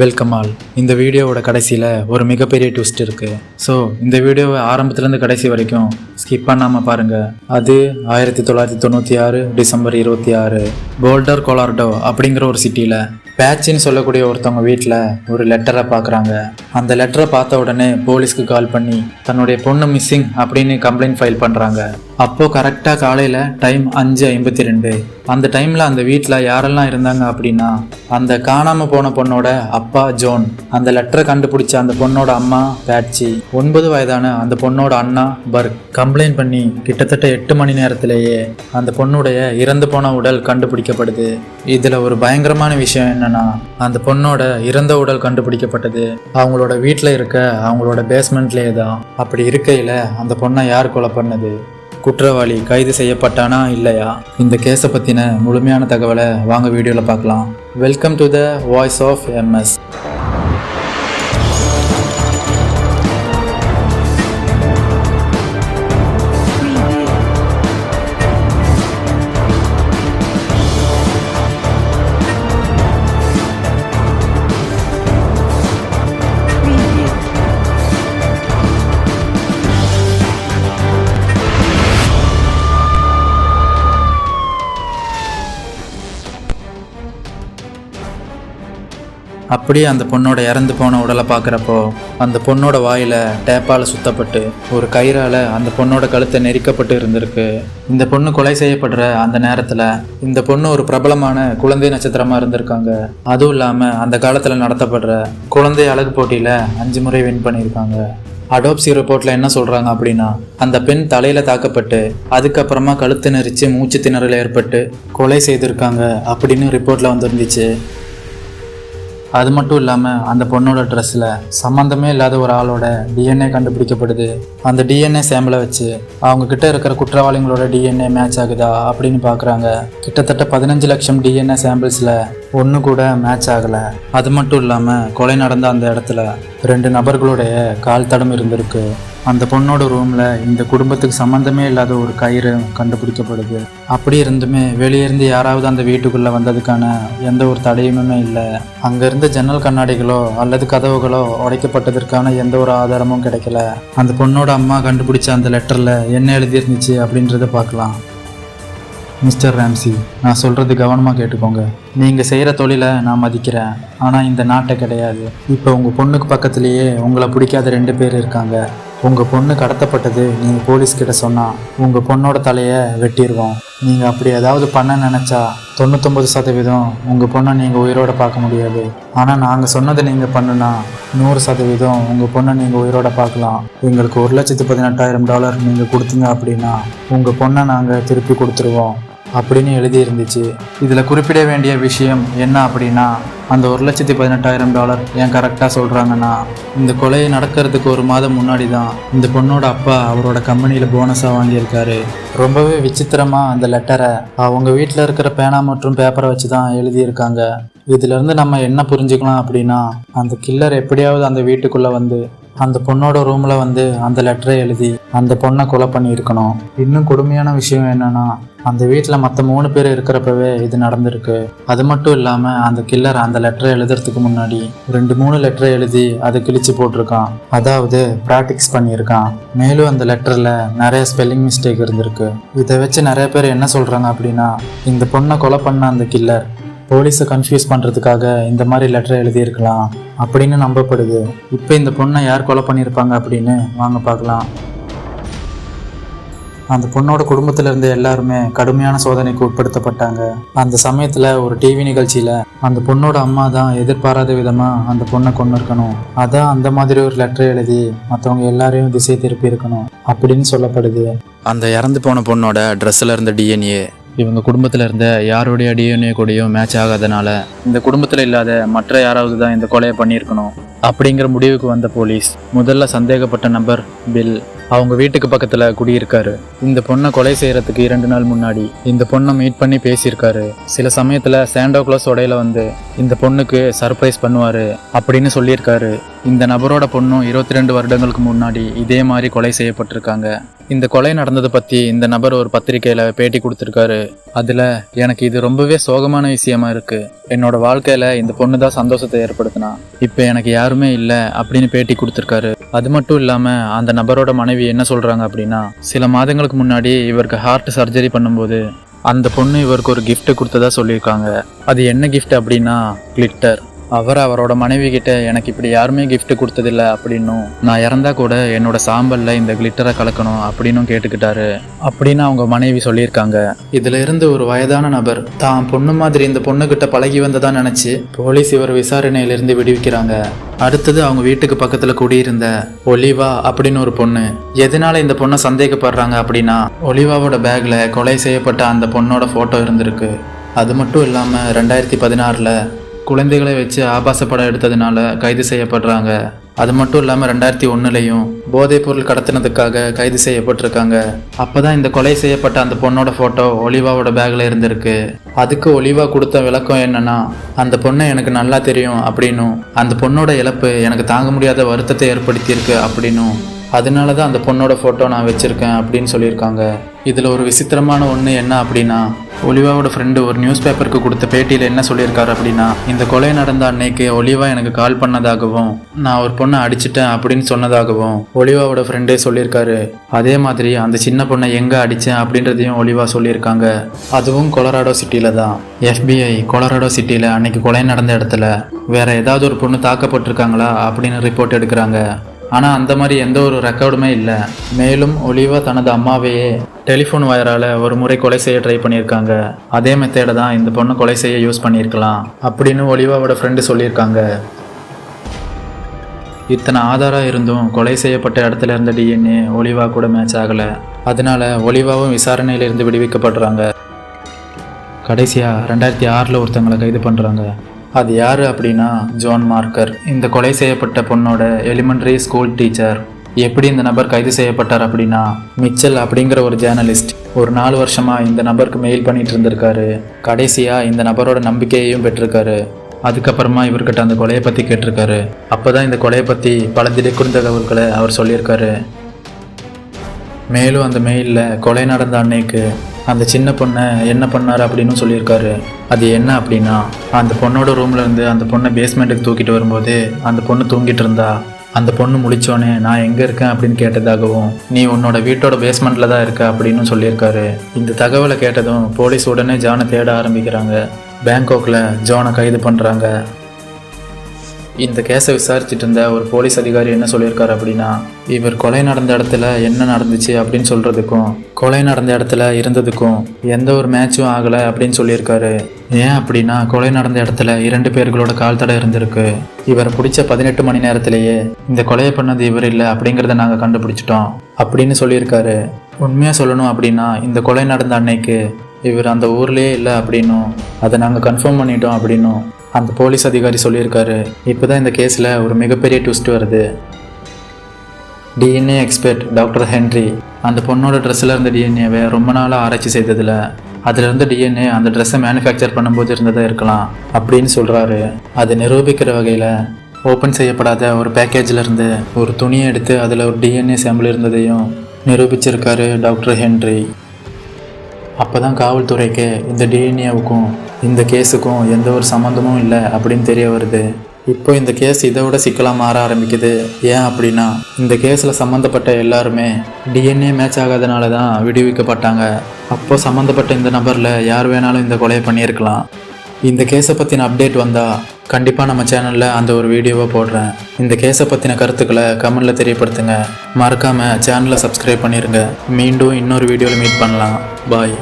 Welcome all. இந்த வீடியோவோட கடைசியில் ஒரு மிகப்பெரிய ட்விஸ்ட் இருக்குது. ஸோ இந்த வீடியோவை ஆரம்பத்துலேருந்து கடைசி வரைக்கும் ஸ்கிப் பண்ணாமல் பாருங்கள். அது 1996 டிசம்பர் 26 போல்டர் கொலார்டோ அப்படிங்கிற ஒரு சிட்டியில் பேட்சின்னு சொல்லக்கூடிய ஒருத்தவங்க வீட்டில் ஒரு லெட்டரை பார்க்குறாங்க. அந்த லெட்டரை பார்த்த உடனே போலீஸ்க்கு கால் பண்ணி தன்னுடைய பொண்ணு மிஸ்ஸிங் அப்படின்னு கம்ப்ளைண்ட் ஃபைல் பண்ணுறாங்க. அப்போது கரெக்டாக காலையில் டைம் 5:52. அந்த டைமில் அந்த வீட்டில் யாரெல்லாம் இருந்தாங்க அப்படின்னா, அந்த காணாமல் போன பொண்ணோட அப்பா ஜோன், அந்த லெட்டரை கண்டுபிடிச்ச அந்த பொண்ணோட அம்மா பேட்சி, 9 வயதான அந்த பொண்ணோட அண்ணா பர்க். கம்ப்ளைண்ட் பண்ணி கிட்டத்தட்ட 8 மணி நேரத்திலேயே அந்த பொண்ணுடைய இறந்து போன உடல் கண்டுபிடிக்கப்படுது. இதில் ஒரு பயங்கரமான விஷயம் என்னன்னா, அந்த பொண்ணோட இறந்த உடல் கண்டுபிடிக்கப்பட்டது அவங்களோட வீட்டில் இருக்க அவங்களோட பேஸ்மெண்ட்லேயே தான். அப்படி இருக்கையில் அந்த பொண்ணை யார் கொலை பண்ணது, குற்றவாளி கைது செய்யப்பட்டானா இல்லையா, இந்த கேஸை பற்றின முழுமையான தகவலை வாங்க வீடியோவில் பார்க்கலாம். Welcome to the voice of MS. அப்படியே அந்த பொண்ணோட இறந்து போன உடலை பார்க்குறப்போ அந்த பொண்ணோட வாயில் டேப்பால் சுத்தப்பட்டு ஒரு கயிறால் அந்த பொண்ணோட கழுத்தை நெரிக்கப்பட்டு இருந்திருக்கு. இந்த பொண்ணு கொலை செய்யப்படுற அந்த நேரத்தில் இந்த பொண்ணு ஒரு பிரபலமான குழந்தை நட்சத்திரமாக இருந்திருக்காங்க. அதுவும் இல்லாமல் அந்த காலத்தில் நடத்தப்படுற குழந்தை அழகு போட்டியில் 5 முறை வின் பண்ணியிருக்காங்க. அடாப்சி ரிப்போர்ட்டில் என்ன சொல்கிறாங்க அப்படின்னா, அந்த பெண் தலையில் தாக்கப்பட்டு அதுக்கப்புறமா கழுத்து நெரிச்சு மூச்சு திணறல் ஏற்பட்டு கொலை செய்திருக்காங்க அப்படின்னு ரிப்போர்ட்டில் வந்துருந்துச்சு. அது மட்டும் இல்லாமல் அந்த பொண்ணோட ட்ரெஸ்ஸில் சம்மந்தமே இல்லாத ஒரு ஆளோட டிஎன்ஏ கண்டுபிடிக்கப்படுது. அந்த டிஎன்ஏ சாம்பிளை வச்சு அவங்கக்கிட்ட இருக்கிற குற்றவாளிகளோட டிஎன்ஏ மேட்ச் ஆகுதா அப்படின்னு பார்க்குறாங்க. கிட்டத்தட்ட 15 லட்சம் டிஎன்ஏ சாம்பிள்ஸில் ஒன்று கூட மேட்ச் ஆகலை. அது மட்டும் இல்லாமல் கொலை நடந்த அந்த இடத்துல 2 நபர்களுடைய கால் தடம் இருந்திருக்கு. அந்த பொண்ணோட ரூமில் இந்த குடும்பத்துக்கு சம்மந்தமே இல்லாத ஒரு கயிறு கண்டுபிடிக்கப்படுது. அப்படி இருந்துமே வெளியே இருந்து யாராவது அந்த வீட்டுக்குள்ளே வந்ததுக்கான எந்த ஒரு தடையுமே இல்லை. அங்கேருந்து ஜன்னல் கண்ணாடிகளோ அல்லது கதவுகளோ உடைக்கப்பட்டதற்கான எந்த ஒரு ஆதாரமும் கிடைக்கல. அந்த பொண்ணோட அம்மா கண்டுபிடிச்ச அந்த லெட்டரில் என்ன எழுதியிருந்துச்சு அப்படின்றத பார்க்கலாம். மிஸ்டர் ராம்சி, நான் சொல்கிறது கவனமாக கேட்டுக்கோங்க. நீங்கள் செய்கிற தொழிலை நான் மதிக்கிறேன், ஆனால் இந்த நாட்டை கிடையாது. இப்போ உங்கள் பொண்ணுக்கு பக்கத்துலேயே உங்களை பிடிக்காத 2 பேர் இருக்காங்க. உங்கள் பொண்ணு கடத்தப்பட்டது நீங்கள் போலீஸ்கிட்ட சொன்னால் உங்கள் பொண்ணோட தலையை வெட்டிடுவோம். நீங்கள் அப்படி ஏதாவது பண்ண நினச்சா 99% உங்கள் பொண்ணை நீங்கள் உயிரோடு பார்க்க முடியாது. ஆனால் நாங்கள் சொன்னதை நீங்கள் பண்ணுனா 100% உங்கள் பொண்ணை நீங்கள் உயிரோட பார்க்கலாம். எங்களுக்கு $1,18,000 நீங்கள் கொடுத்தீங்க அப்படின்னா உங்கள் பொண்ணை நாங்கள் திருப்பி கொடுத்துருவோம் அப்படின்னு எழுதியிருந்துச்சு. இதில் குறிப்பிட வேண்டிய விஷயம் என்ன அப்படின்னா, அந்த $1,18,000 ஏன் கரெக்டாக சொல்கிறாங்கன்னா, இந்த கொலை நடக்கிறதுக்கு 1 மாதம் முன்னாடி தான் இந்த பொண்ணோட அப்பா அவரோட கம்பெனியில் போனஸாக வாங்கியிருக்காரு. ரொம்பவே விசித்திரமாக அந்த லெட்டரை அவங்க வீட்டில் இருக்கிற பேனா மற்றும் பேப்பரை வச்சு தான் எழுதியிருக்காங்க. இதிலேருந்து நம்ம என்ன புரிஞ்சுக்கலாம் அப்படின்னா, அந்த கில்லர் எப்படியாவது அந்த வீட்டுக்குள்ளே வந்து அந்த பொண்ணோட ரூமில் வந்து அந்த லெட்டரை எழுதி அந்த பொண்ணை கொலை பண்ணியிருக்கணும். இன்னும் கொடுமையான விஷயம் என்னன்னா, அந்த வீட்டில் மற்ற 3 பேர் இருக்கிறப்பவே இது நடந்திருக்கு. அது மட்டும் இல்லாமல் அந்த கில்லர் அந்த லெட்டரை எழுதுறதுக்கு முன்னாடி 2-3 லெட்டரை எழுதி அதை கிழிச்சு போட்டிருக்கான். அதாவது ப்ராக்டிஸ் பண்ணியிருக்கான். மேலும் அந்த லெட்டரில் நிறைய ஸ்பெல்லிங் மிஸ்டேக் இருந்திருக்கு. இதை வச்சு நிறைய பேர் என்ன சொல்கிறாங்க அப்படின்னா, இந்த பொண்ணை கொலை பண்ண அந்த கில்லர் போலீஸை கன்ஃபியூஸ் பண்ணுறதுக்காக இந்த மாதிரி லெட்டரை எழுதியிருக்கலாம் அப்படின்னு நம்பப்படுது. இப்போ இந்த பொண்ணை யார் கொலை பண்ணியிருப்பாங்க அப்படின்னு வாங்க பார்க்கலாம். அந்த பொண்ணோட குடும்பத்தில் இருந்த எல்லாருமே கடுமையான சோதனைக்கு உட்படுத்தப்பட்டாங்க. அந்த சமயத்தில் ஒரு டிவி நிகழ்ச்சியில் அந்த பொண்ணோட அம்மா தான் எதிர்பாராத விதமாக அந்த பொண்ணை கொண்டு இருக்கணும், அதான் அந்த மாதிரி ஒரு லெட்டரை எழுதி மற்றவங்க எல்லாரையும் திசை திருப்பி இருக்கணும் அப்படின்னு சொல்லப்படுது. அந்த இறந்து போன பொண்ணோட ட்ரெஸ்ஸில் இருந்த டிஎன்ஏ இவங்க குடும்பத்தில் இருந்த யாருடைய டிஎன்ஏ கூடயும் மேட்ச் ஆகாதனால இந்த குடும்பத்தில் இல்லாத மற்ற யாராவது தான் இந்த கொலையை பண்ணியிருக்கணும் அப்படிங்கிற முடிவுக்கு வந்த போலீஸ் முதல்ல சந்தேகப்பட்ட நபர் பில். அவங்க வீட்டுக்கு பக்கத்துல குடியிருக்காரு. இந்த பொண்ணை கொலை செய்யறதுக்கு 2 நாள் முன்னாடி இந்த பொண்ணை மீட் பண்ணி பேசியிருக்காரு. சில சமயத்துல சாண்டா கிளாஸ் உடையில வந்து இந்த பொண்ணுக்கு சர்ப்ரைஸ் பண்ணுவாரு அப்படின்னு சொல்லியிருக்காரு. இந்த நபரோட பொண்ணும் 22 வருடங்களுக்கு முன்னாடி இதே மாதிரி கொலை செய்யப்பட்டிருக்காங்க. இந்த கொலை நடந்ததை பத்தி இந்த நபர் ஒரு பத்திரிக்கையில பேட்டி கொடுத்திருக்காரு. அதுல எனக்கு இது ரொம்பவே சோகமான விஷயமா இருக்கு. என்னோட வாழ்க்கையில இந்த பொண்ணு தான் சந்தோஷத்தை ஏற்படுத்தினா. இப்ப எனக்கு யாருமே இல்லை அப்படின்னு பேட்டி கொடுத்திருக்காரு. அது மட்டும் இல்லாம அந்த நபரோட மனைவி என்ன சொல்றாங்க அப்படின்னா, சில மாதங்களுக்கு முன்னாடி இவருக்கு ஹார்ட் சர்ஜரி பண்ணும்போது அந்த பொண்ணு இவருக்கு ஒரு கிஃப்ட் கொடுத்ததா சொல்லியிருக்காங்க. அது என்ன கிஃப்ட் அப்படின்னா கிளிட்டர். அவரோட மனைவி கிட்ட எனக்கு இப்படி யாருமே கிஃப்ட் கொடுத்ததில்லை அப்படின்னும், நான் இறந்தா கூட என்னோட சாம்பல்ல இந்த கிளிட்டரை கலக்கணும் அப்படின்னும் கேட்டுக்கிட்டாரு அப்படின்னு அவங்க மனைவி சொல்லியிருக்காங்க. இதுல இருந்து ஒரு வயதான நபர் தான் பொண்ணு மாதிரி இந்த பொண்ணுகிட்ட பழகி வந்ததா நினைச்சு போலீஸ் இவர் விசாரணையிலிருந்து விடுவிக்கிறாங்க. அடுத்தது அவங்க வீட்டுக்கு பக்கத்துல குடியிருந்த ஒலிவா அப்படின்னு ஒரு பொண்ணு. எதனால இந்த பொண்ணை சந்தேகப்படுறாங்க அப்படின்னா, ஒலிவாவோட பேக்ல கொலை செய்யப்பட்ட அந்த பொண்ணோட போட்டோ இருந்திருக்கு. அது மட்டும் இல்லாம 2016 குழந்தைகளை வச்சு ஆபாச படம் எடுத்ததுனால கைது செய்யப்படுறாங்க. அது மட்டும் இல்லாமல் 2001 போதைப் பொருள் கடத்தினதுக்காக கைது செய்யப்பட்டிருக்காங்க. அப்போதான் இந்த கொலை செய்யப்பட்ட அந்த பொண்ணோட ஃபோட்டோ ஒலிவாவோட பேக்கில் இருந்திருக்கு. அதுக்கு ஒலிவா கொடுத்த விளக்கம் என்னன்னா, அந்த பொண்ணை எனக்கு நல்லா தெரியும் அப்படின்னும், அந்த பொண்ணோட இழப்பு எனக்கு தாங்க முடியாத வருத்தத்தை ஏற்படுத்தியிருக்கு அப்படின்னும், அதனால தான் அந்த பொண்ணோட ஃபோட்டோ நான் வச்சுருக்கேன் அப்படின்னு சொல்லியிருக்காங்க. இதில் ஒரு விசித்திரமான ஒன்று என்ன அப்படின்னா, ஒலிவாவோட ஃப்ரெண்டு ஒரு நியூஸ் பேப்பருக்கு கொடுத்த பேட்டியில் என்ன சொல்லியிருக்காரு அப்படின்னா, இந்த கொலை நடந்த அன்னைக்கு ஒலிவா எனக்கு கால் பண்ணதாகவும் நான் ஒரு பொண்ணை அடிச்சிட்டேன் அப்படின்னு சொன்னதாகவும் ஒலிவாவோட ஃப்ரெண்டே சொல்லியிருக்காரு. அதே மாதிரி அந்த சின்ன பொண்ணை எங்கே அடித்தேன் அப்படின்றதையும் ஒலிவா சொல்லியிருக்காங்க. அதுவும் கொலராடோ சிட்டியில் தான். FBI கொலராடோ சிட்டியில் அன்னைக்கு கொலை நடந்த இடத்துல வேற ஏதாவது ஒரு பொண்ணு தாக்கப்பட்டிருக்காங்களா அப்படின்னு ரிப்போர்ட் எடுக்கிறாங்க. ஆனால் அந்த மாதிரி எந்த ஒரு ரெக்கார்டுமே இல்லை. மேலும் ஒலிவா தனது அம்மாவையே டெலிஃபோன் வயரால் ஒரு முறை கொலை செய்ய ட்ரை பண்ணியிருக்காங்க. அதே மெத்தேடை தான் இந்த பொண்ணு கொலை செய்ய யூஸ் பண்ணியிருக்கலாம் அப்படின்னு ஒலிவாவோட ஃப்ரெண்டு சொல்லியிருக்காங்க. இத்தனை ஆதாரம் இருந்தும் கொலை செய்யப்பட்ட இடத்துல இருந்த DNA ஒலிவா கூட மேட்ச் ஆகலை. அதனால ஒலிவாவும் விசாரணையிலிருந்து விடுவிக்கப்படுறாங்க. கடைசியாக 2006 ஒருத்தங்களை கைது பண்ணுறாங்க. அது யார் அப்படின்னா ஜான் மார்க்கர். இந்த கொலை செய்யப்பட்ட பொண்ணோட எலிமெண்ட்ரி ஸ்கூல் டீச்சர். எப்படி இந்த நபர் கைது செய்யப்பட்டார் அப்படின்னா, மிச்சல் அப்படிங்கிற ஒரு ஜேர்னலிஸ்ட் ஒரு 4 வருஷமாக இந்த நபருக்கு மெயில் பண்ணிட்டு இருந்திருக்காரு. கடைசியாக இந்த நபரோட நம்பிக்கையையும் பெற்றிருக்காரு. அதுக்கப்புறமா இவர்கிட்ட அந்த கொலையை பற்றி கேட்டிருக்காரு. அப்போ தான் இந்த கொலையை பற்றி பல திடுக்குறிந்த தகவல்களை அவர் சொல்லியிருக்காரு. மேலும் அந்த மெயிலில் கொலை நடந்த அன்னைக்கு அந்த சின்ன பொண்ணை என்ன பண்ணார் அப்படின்னு சொல்லியிருக்காரு. அது என்ன அப்படின்னா, அந்த பொண்ணோட ரூம்லேருந்து அந்த பொண்ணை பேஸ்மெண்ட்டுக்கு தூக்கிட்டு வரும்போது அந்த பொண்ணு தூங்கிட்டு இருந்தா. அந்த பொண்ணு முழிச்சோன்னே நான் எங்கே இருக்கேன் அப்படின்னு கேட்டதாகவும், நீ உன்னோட வீட்டோட பேஸ்மெண்ட்டில் தான் இருக்க அப்படின்னு சொல்லியிருக்காரு. இந்த தகவலை கேட்டதும் போலீஸ் உடனே ஜானை தேட ஆரம்பிக்கிறாங்க. பேங்காக்ல ஜானை கைது பண்ணுறாங்க. இந்த கேஸை விசாரிச்சுட்டு இருந்த ஒரு போலீஸ் அதிகாரி என்ன சொல்லியிருக்காரு அப்படின்னா, இவர் கொலை நடந்த இடத்துல என்ன நடந்துச்சு அப்படின்னு சொல்கிறதுக்கும் கொலை நடந்த இடத்துல இருந்ததுக்கும் எந்த ஒரு மேட்சும் ஆகலை அப்படின்னு சொல்லியிருக்காரு. ஏன் அப்படின்னா, கொலை நடந்த இடத்துல 2 பேர்களோட கால் தடை இருந்திருக்கு. இவரை பிடிச்ச 18 மணி நேரத்திலேயே இந்த கொலையை பண்ணது இவர் இல்லை அப்படிங்கிறத நாங்கள் கண்டுபிடிச்சிட்டோம் அப்படின்னு சொல்லியிருக்காரு. உண்மையாக சொல்லணும் அப்படின்னா, இந்த கொலை நடந்த அன்னைக்கு இவர் அந்த ஊர்லேயே இல்லை அப்படின்னும், அதை நாங்கள் கன்ஃபார்ம் பண்ணிட்டோம் அப்படின்னும் அந்த போலீஸ் அதிகாரி சொல்லியிருக்காரு. இப்போ தான் இந்த கேஸில் ஒரு மிகப்பெரிய ட்விஸ்ட் வருது. DNA எக்ஸ்பர்ட் டாக்டர் ஹென்ரி அந்த பொண்ணோட ட்ரெஸ்ஸில் இருந்த DNAவை ரொம்ப நாளாக ஆராய்ச்சி செய்ததில் அதிலிருந்து DNA அந்த ட்ரெஸ்ஸை மேனுஃபேக்சர் பண்ணும்போது இருந்ததாக இருக்கலாம் அப்படின்னு சொல்கிறாரு. அது நிரூபிக்கிற வகையில் ஓப்பன் செய்யப்படாத ஒரு பேக்கேஜில் ஒரு துணியை எடுத்து அதில் ஒரு DNA சாம்பிள் இருந்ததையும் நிரூபிச்சிருக்காரு டாக்டர் ஹென்ரி. அப்போ தான் காவல்துறைக்கு இந்த DNAவுக்கும் இந்த கேஸுக்கும் எந்த ஒரு சம்மந்தமும் இல்லை அப்படின்னு தெரிய வருது. இப்போ இந்த கேஸ் இதை விட சிக்கலாக மாற ஆரம்பிக்குது. ஏன் அப்படின்னா, இந்த கேஸில் சம்மந்தப்பட்ட எல்லாருமே DNA மேட்ச் ஆகாதனால தான் விடுவிக்கப்பட்டாங்க. அப்போ சம்மந்தப்பட்ட இந்த நபரில் யார் வேணாலும் இந்த கொலையை பண்ணியிருக்கலாம். இந்த கேஸை பற்றின அப்டேட் வந்தால் கண்டிப்பாக நம்ம சேனலில் அந்த ஒரு வீடியோவை போடுறேன். இந்த கேஸை பற்றின கருத்துக்களை கமெண்டில் தெரியப்படுத்துங்க. மறக்காமல் சேனலை சப்ஸ்கிரைப் பண்ணிடுங்க. மீண்டும் இன்னொரு வீடியோவில் மீட் பண்ணலாம். பாய்.